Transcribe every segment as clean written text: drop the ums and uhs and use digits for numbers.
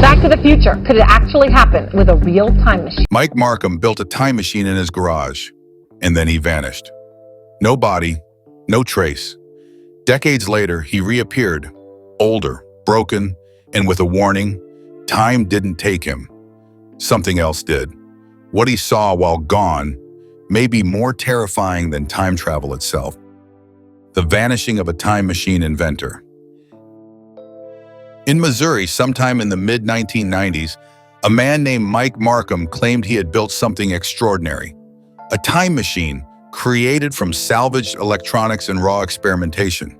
Back to the Future. Could it actually happen with a real time machine? Mike Markham built a time machine in his garage, and then he vanished. No body, no trace. Decades later, he reappeared, older, broken, and with a warning: time didn't take him. Something else did. What he saw while gone may be more terrifying than time travel itself. The vanishing of a time machine inventor. In Missouri, sometime in the mid-1990s, a man named Mike Markham claimed he had built something extraordinary. A time machine created from salvaged electronics and raw experimentation.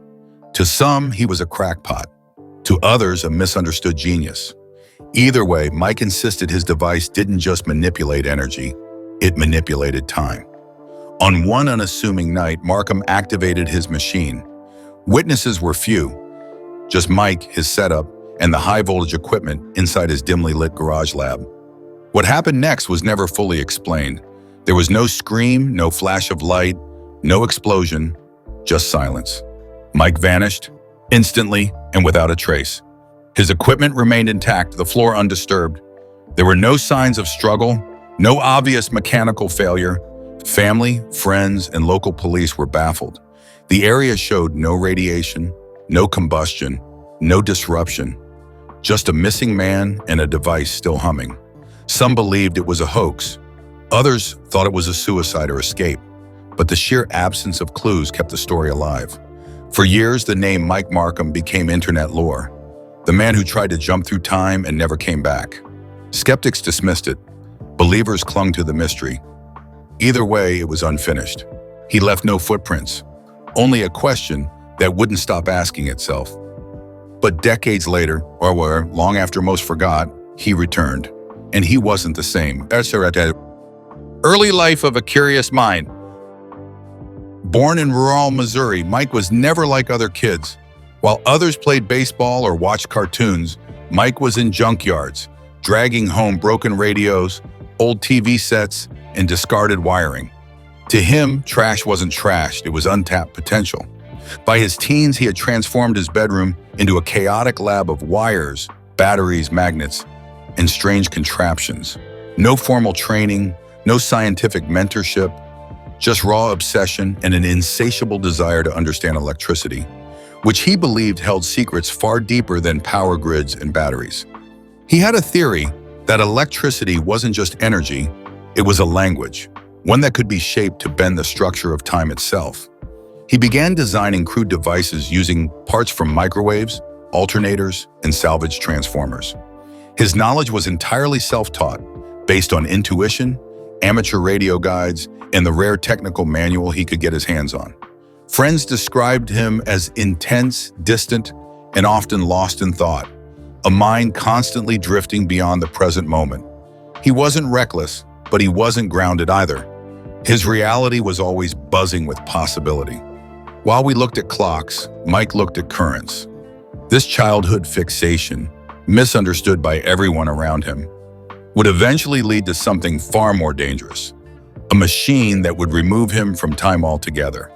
To some, he was a crackpot. To others, a misunderstood genius. Either way, Mike insisted his device didn't just manipulate energy, it manipulated time. On one unassuming night, Markham activated his machine. Witnesses were few, just Mike, his setup, and the high-voltage equipment inside his dimly lit garage lab. What happened next was never fully explained. There was no scream, no flash of light, no explosion, just silence. Mike vanished, instantly and without a trace. His equipment remained intact, the floor undisturbed. There were no signs of struggle, no obvious mechanical failure. Family, friends, and local police were baffled. The area showed no radiation, no combustion, no disruption. Just a missing man and a device still humming. Some believed it was a hoax. Others thought it was a suicide or escape. But the sheer absence of clues kept the story alive. For years, the name Mike Markham became internet lore. The man who tried to jump through time and never came back. Skeptics dismissed it. Believers clung to the mystery. Either way, it was unfinished. He left no footprints, only a question that wouldn't stop asking itself. But decades later, or long after most forgot, he returned. And he wasn't the same. Early life of a curious mind. Born in rural Missouri, Mike was never like other kids. While others played baseball or watched cartoons, Mike was in junkyards, dragging home broken radios, old TV sets, and discarded wiring. To him, trash wasn't trash, it was untapped potential. By his teens, he had transformed his bedroom into a chaotic lab of wires, batteries, magnets, and strange contraptions. No formal training, no scientific mentorship, just raw obsession and an insatiable desire to understand electricity, which he believed held secrets far deeper than power grids and batteries. He had a theory that electricity wasn't just energy, it was a language, one that could be shaped to bend the structure of time itself. He began designing crude devices using parts from microwaves, alternators, and salvaged transformers. His knowledge was entirely self-taught, based on intuition, amateur radio guides, and the rare technical manual he could get his hands on. Friends described him as intense, distant, and often lost in thought, a mind constantly drifting beyond the present moment. He wasn't reckless, but he wasn't grounded either. His reality was always buzzing with possibility. While we looked at clocks, Mike looked at currents. This childhood fixation, misunderstood by everyone around him, would eventually lead to something far more dangerous, a machine that would remove him from time altogether.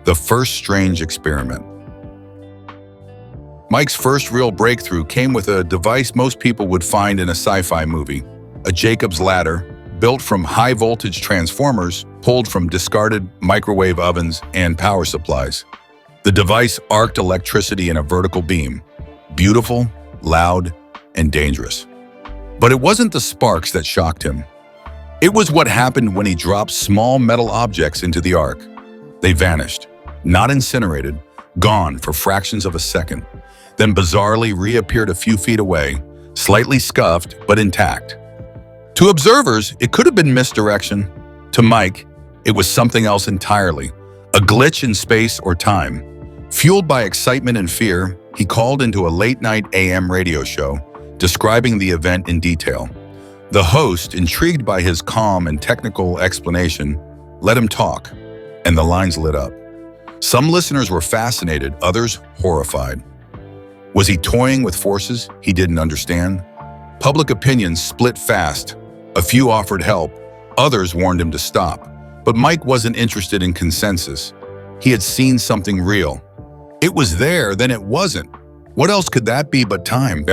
The first strange experiment. Mike's first real breakthrough came with a device most people would find in a sci-fi movie, a Jacob's ladder built from high-voltage transformers pulled from discarded microwave ovens and power supplies. The device arced electricity in a vertical beam, beautiful, loud, and dangerous. But it wasn't the sparks that shocked him. It was what happened when he dropped small metal objects into the arc. They vanished, not incinerated, gone for fractions of a second, then bizarrely reappeared a few feet away, slightly scuffed but intact. To observers, it could have been misdirection. To Mike, it was something else entirely, a glitch in space or time. Fueled by excitement and fear, he called into a late-night AM radio show, describing the event in detail. The host, intrigued by his calm and technical explanation, let him talk, and the lines lit up. Some listeners were fascinated, others horrified. Was he toying with forces he didn't understand? Public opinion split fast. A few offered help, others warned him to stop. But Mike wasn't interested in consensus. He had seen something real. It was there, then it wasn't. What else could that be but time?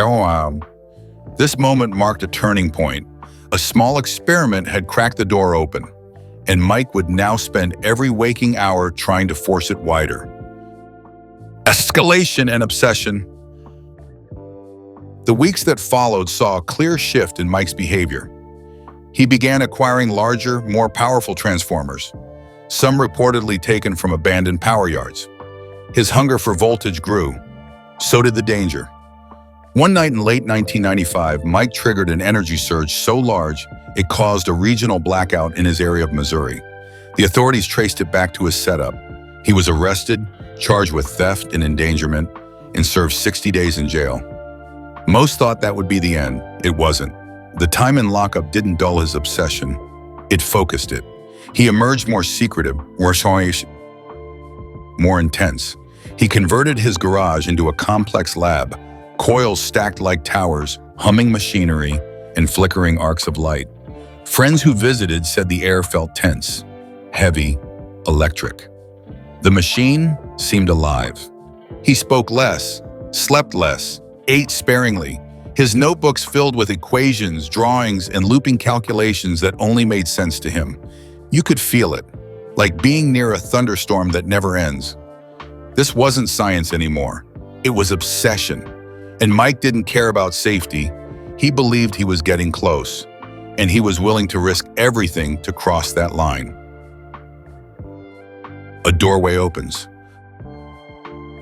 This moment marked a turning point. A small experiment had cracked the door open, and Mike would now spend every waking hour trying to force it wider. Escalation and obsession. The weeks that followed saw a clear shift in Mike's behavior. He began acquiring larger, more powerful transformers, some reportedly taken from abandoned power yards. His hunger for voltage grew. So did the danger. One night in late 1995, Mike triggered an energy surge so large it caused a regional blackout in his area of Missouri. The authorities traced it back to his setup. He was arrested, charged with theft and endangerment, and served 60 days in jail. Most thought that would be the end. It wasn't. The time in lockup didn't dull his obsession. It focused it. He emerged more secretive, more intense. He converted his garage into a complex lab, coils stacked like towers, humming machinery, and flickering arcs of light. Friends who visited said the air felt tense, heavy, electric. The machine seemed alive. He spoke less, slept less, ate sparingly, his notebooks filled with equations, drawings, and looping calculations that only made sense to him. You could feel it, like being near a thunderstorm that never ends. This wasn't science anymore. It was obsession. And Mike didn't care about safety. He believed he was getting close, and he was willing to risk everything to cross that line. A doorway opens.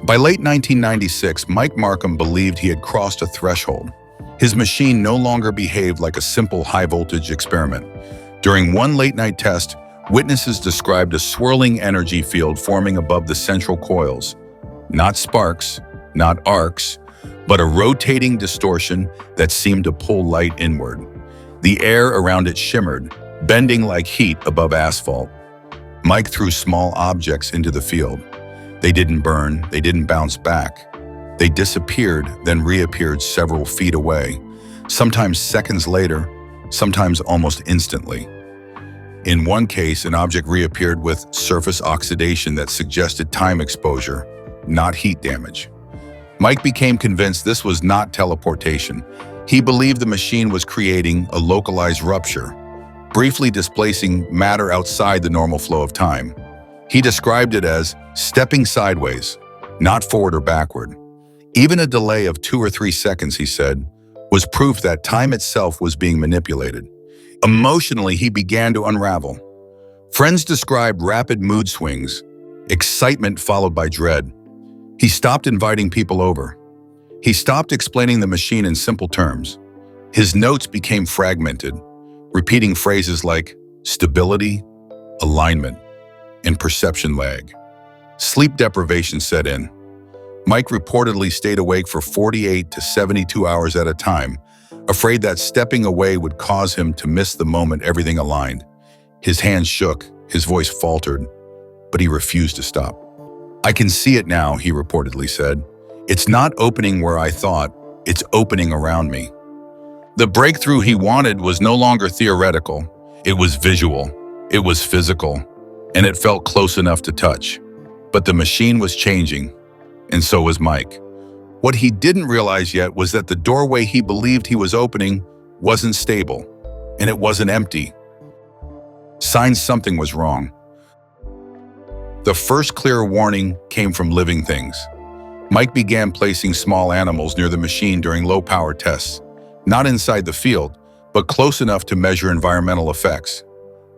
By late 1996, Mike Markham believed he had crossed a threshold. His machine no longer behaved like a simple high-voltage experiment. During one late-night test, witnesses described a swirling energy field forming above the central coils. Not sparks, not arcs, but a rotating distortion that seemed to pull light inward. The air around it shimmered, bending like heat above asphalt. Mike threw small objects into the field. They didn't burn, they didn't bounce back. They disappeared, then reappeared several feet away, sometimes seconds later, sometimes almost instantly. In one case, an object reappeared with surface oxidation that suggested time exposure, not heat damage. Mike became convinced this was not teleportation. He believed the machine was creating a localized rupture, briefly displacing matter outside the normal flow of time. He described it as stepping sideways, not forward or backward. Even a delay of 2 or 3 seconds, he said, was proof that time itself was being manipulated. Emotionally, he began to unravel. Friends described rapid mood swings, excitement followed by dread. He stopped inviting people over. He stopped explaining the machine in simple terms. His notes became fragmented, repeating phrases like stability, alignment, and perception lag. Sleep deprivation set in. Mike reportedly stayed awake for 48 to 72 hours at a time, afraid that stepping away would cause him to miss the moment everything aligned. His hands shook, his voice faltered, but he refused to stop. "I can see it now," he reportedly said. "It's not opening where I thought, it's opening around me." The breakthrough he wanted was no longer theoretical. It was visual, it was physical, and it felt close enough to touch. But the machine was changing, and so was Mike. What he didn't realize yet was that the doorway he believed he was opening wasn't stable, and it wasn't empty. Signs something was wrong. The first clear warning came from living things. Mike began placing small animals near the machine during low-power tests, not inside the field, but close enough to measure environmental effects.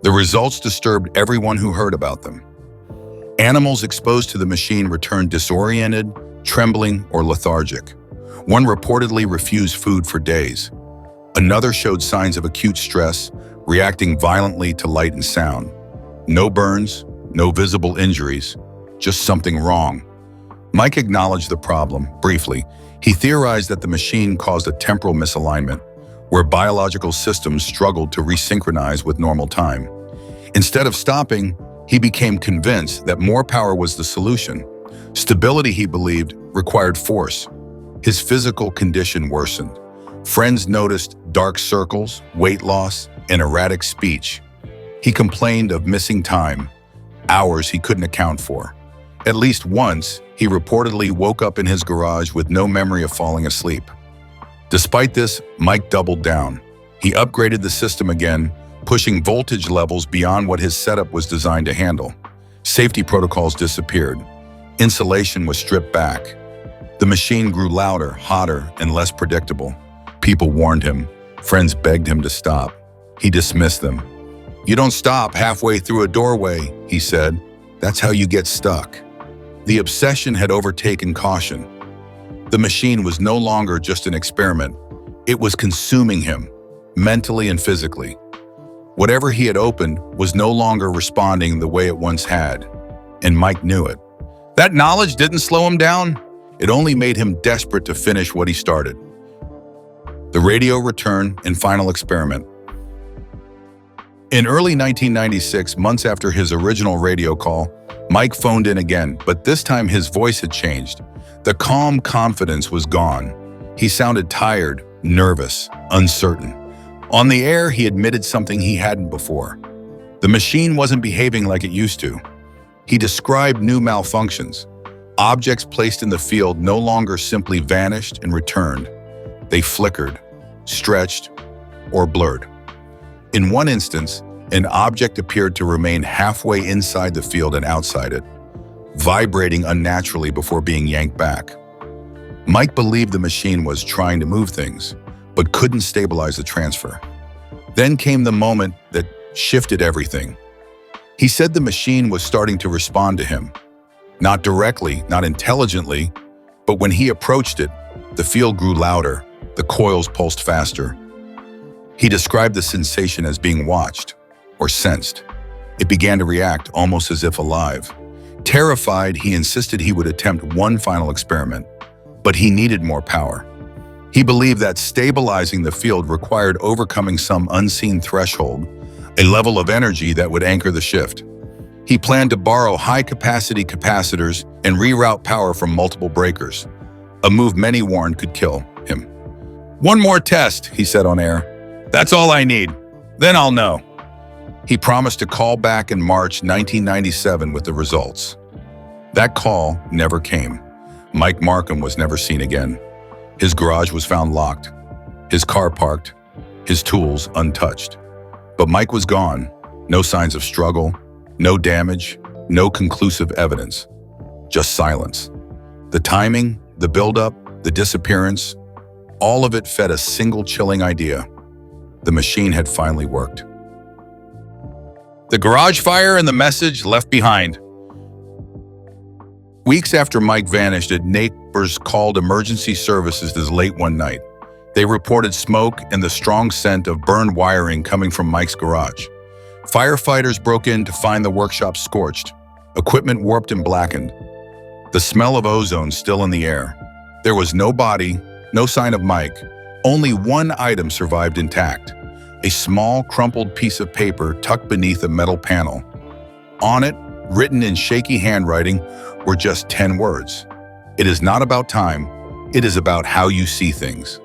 The results disturbed everyone who heard about them. Animals exposed to the machine returned disoriented, trembling, or lethargic. One reportedly refused food for days. Another showed signs of acute stress, reacting violently to light and sound. No burns, no visible injuries, just something wrong. Mike acknowledged the problem, briefly. He theorized that the machine caused a temporal misalignment, where biological systems struggled to resynchronize with normal time. Instead of stopping, he became convinced that more power was the solution. Stability, he believed, required force. His physical condition worsened. Friends noticed dark circles, weight loss, and erratic speech. He complained of missing time, hours he couldn't account for. At least once, he reportedly woke up in his garage with no memory of falling asleep. Despite this, Mike doubled down. He upgraded the system again, pushing voltage levels beyond what his setup was designed to handle. Safety protocols disappeared. Insulation was stripped back. The machine grew louder, hotter, and less predictable. People warned him. Friends begged him to stop. He dismissed them. "You don't stop halfway through a doorway," he said. "That's how you get stuck." The obsession had overtaken caution. The machine was no longer just an experiment. It was consuming him, mentally and physically. Whatever he had opened was no longer responding the way it once had, and Mike knew it. That knowledge didn't slow him down. It only made him desperate to finish what he started. The radio return and final experiment. In early 1996, months after his original radio call, Mike phoned in again, but this time his voice had changed. The calm confidence was gone. He sounded tired, nervous, uncertain. On the air, he admitted something he hadn't before. The machine wasn't behaving like it used to. He described new malfunctions. Objects placed in the field no longer simply vanished and returned. They flickered, stretched, or blurred. In one instance, an object appeared to remain halfway inside the field and outside it, vibrating unnaturally before being yanked back. Mike believed the machine was trying to move things, but couldn't stabilize the transfer. Then came the moment that shifted everything. He said the machine was starting to respond to him. Not directly, not intelligently, but when he approached it, the field grew louder, the coils pulsed faster. He described the sensation as being watched or sensed. It began to react almost as if alive. Terrified, he insisted he would attempt one final experiment, but he needed more power. He believed that stabilizing the field required overcoming some unseen threshold, a level of energy that would anchor the shift. He planned to borrow high-capacity capacitors and reroute power from multiple breakers, a move many warned could kill him. "One more test," he said on air. "That's all I need. Then I'll know." He promised to call back in March 1997 with the results. That call never came. Mike Markham was never seen again. His garage was found locked, his car parked, his tools untouched. But Mike was gone. No signs of struggle, no damage, no conclusive evidence, just silence. The timing, the buildup, the disappearance, all of it fed a single chilling idea. The machine had finally worked. The garage fire and the message left behind. Weeks after Mike vanished, neighbors called emergency services late one night. They reported smoke and the strong scent of burned wiring coming from Mike's garage. Firefighters broke in to find the workshop scorched, equipment warped and blackened. The smell of ozone still in the air. There was no body, no sign of Mike. Only one item survived intact. A small, crumpled piece of paper tucked beneath a metal panel. On it, written in shaky handwriting, were just 10 words. "It is not about time, it is about how you see things."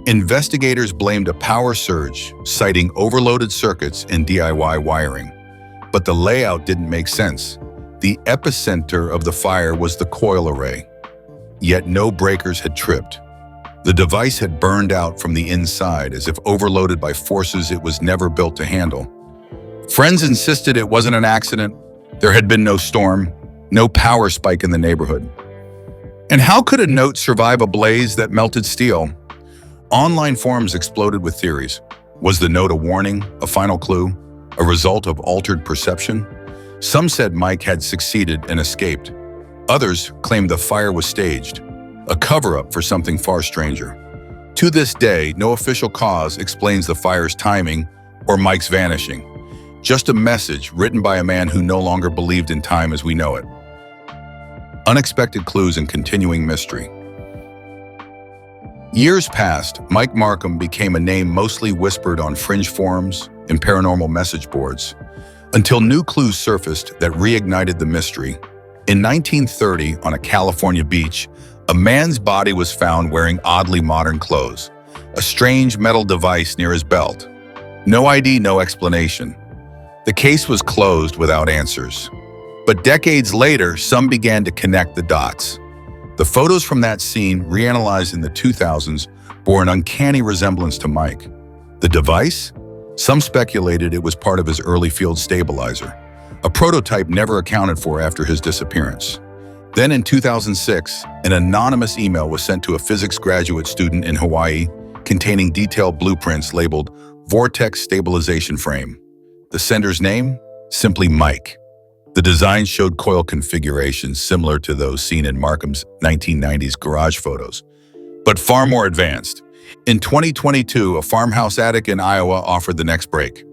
Investigators blamed a power surge, citing overloaded circuits and DIY wiring. But the layout didn't make sense. The epicenter of the fire was the coil array. Yet no breakers had tripped. The device had burned out from the inside, as if overloaded by forces it was never built to handle. Friends insisted it wasn't an accident. There had been no storm, no power spike in the neighborhood. And how could a note survive a blaze that melted steel? Online forums exploded with theories. Was the note a warning, a final clue, a result of altered perception? Some said Mike had succeeded and escaped. Others claimed the fire was staged, a cover-up for something far stranger. To this day, no official cause explains the fire's timing or Mike's vanishing. Just a message written by a man who no longer believed in time as we know it. Unexpected clues and continuing mystery. Years passed, Mike Markham became a name mostly whispered on fringe forums and paranormal message boards, until new clues surfaced that reignited the mystery. In 1930, on a California beach, a man's body was found wearing oddly modern clothes, a strange metal device near his belt. No ID, no explanation. The case was closed without answers. But decades later, some began to connect the dots. The photos from that scene, reanalyzed in the 2000s, bore an uncanny resemblance to Mike. The device? Some speculated it was part of his early field stabilizer, a prototype never accounted for after his disappearance. Then in 2006, an anonymous email was sent to a physics graduate student in Hawaii containing detailed blueprints labeled Vortex Stabilization Frame. The sender's name? Simply Mike. The design showed coil configurations similar to those seen in Markham's 1990s garage photos, but far more advanced. In 2022, a farmhouse attic in Iowa offered the next break.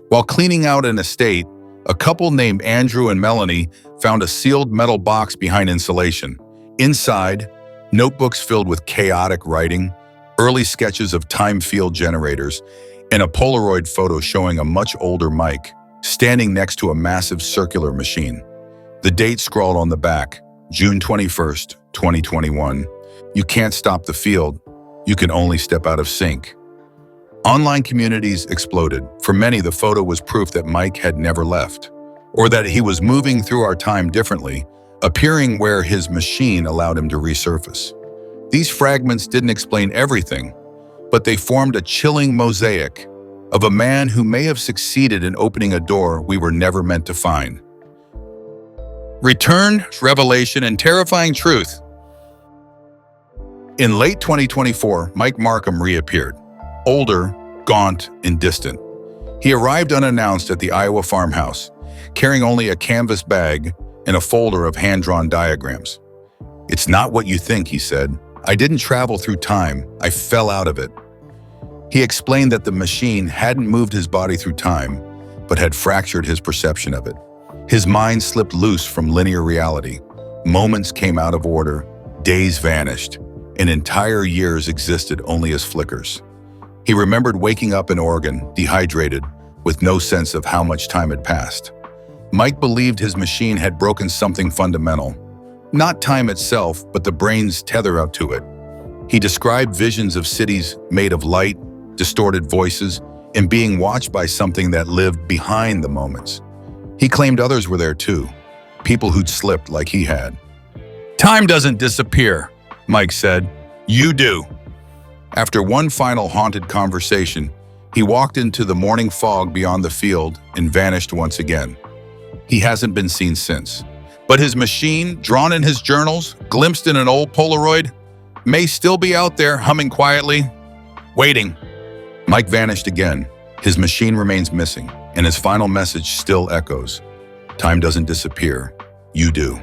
While cleaning out an estate, a couple named Andrew and Melanie found a sealed metal box behind insulation. Inside, notebooks filled with chaotic writing, early sketches of time field generators, and a Polaroid photo showing a much older Mike standing next to a massive circular machine. The date scrawled on the back, June 21st, 2021. You can't stop the field. You can only step out of sync. Online communities exploded. For many, the photo was proof that Mike had never left, or that he was moving through our time differently, appearing where his machine allowed him to resurface. These fragments didn't explain everything, but they formed a chilling mosaic of a man who may have succeeded in opening a door we were never meant to find. Return, revelation, and terrifying truth. In late 2024, Mike Markham reappeared, older, gaunt, and distant. He arrived unannounced at the Iowa farmhouse, carrying only a canvas bag and a folder of hand-drawn diagrams. "It's not what you think," he said. "I didn't travel through time, I fell out of it." He explained that the machine hadn't moved his body through time, but had fractured his perception of it. His mind slipped loose from linear reality. Moments came out of order, days vanished, and entire years existed only as flickers. He remembered waking up in Oregon, dehydrated, with no sense of how much time had passed. Mike believed his machine had broken something fundamental. Not time itself, but the brain's tether out to it. He described visions of cities made of light, distorted voices, and being watched by something that lived behind the moments. He claimed others were there too, people who'd slipped like he had. "Time doesn't disappear," Mike said. "You do." After one final haunted conversation, he walked into the morning fog beyond the field and vanished once again. He hasn't been seen since. But his machine, drawn in his journals, glimpsed in an old Polaroid, may still be out there humming quietly, waiting. Mike vanished again. His machine remains missing, and his final message still echoes. Time doesn't disappear. You do.